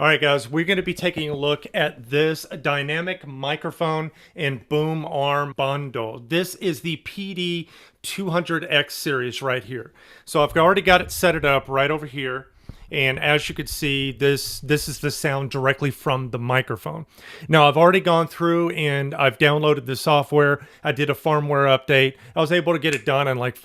All right, guys, we're going to be taking a look at this dynamic microphone and boom arm bundle. This is the PD200X series right here. So I've already got it set it up right over here. And as you can see, this is the sound directly from the microphone. Now, I've already gone through and I've downloaded the software. I did a firmware update. I was able to get it done in like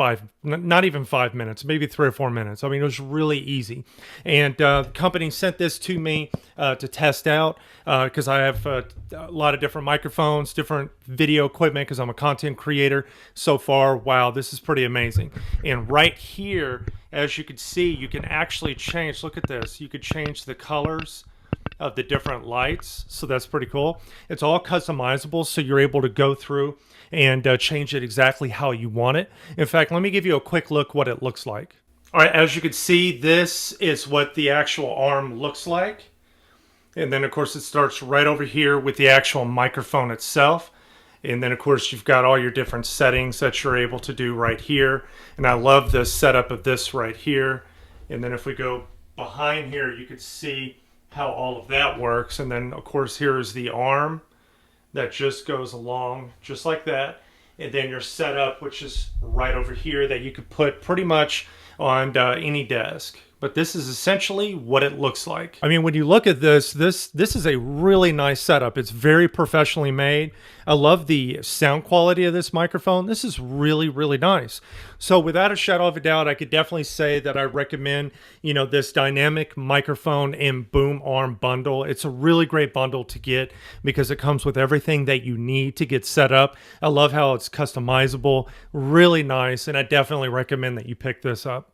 not even 5 minutes, maybe 3 or 4 minutes. I mean, it was really easy. And the company sent this to me to test out because I have a lot of different microphones, different video equipment because I'm a content creator. So far, wow, this is pretty amazing. And right here, as you can see, you can actually change, look at this, you could change the colors of the different lights, so that's pretty cool. It's all customizable, so you're able to go through and change it exactly how you want it. In fact, let me give you a quick look what it looks like. All right, as you can see, this is what the actual arm looks like. And then, of course, it starts right over here with the actual microphone itself. And then, of course, you've got all your different settings that you're able to do right here. And I love the setup of this right here. And then if we go behind here, you can see how all of that works. And then, of course, here's the arm that just goes along just like that. And then your setup, which is right over here, that you could put pretty much on any desk. But this is essentially what it looks like. I mean, when you look at this is a really nice setup. It's very professionally made. I love the sound quality of this microphone. This is really, really nice. So without a shadow of a doubt, I could definitely say that I recommend, this dynamic microphone and boom arm bundle. It's a really great bundle to get because it comes with everything that you need to get set up. I love how it's customizable, really nice, and I definitely recommend that you pick this up.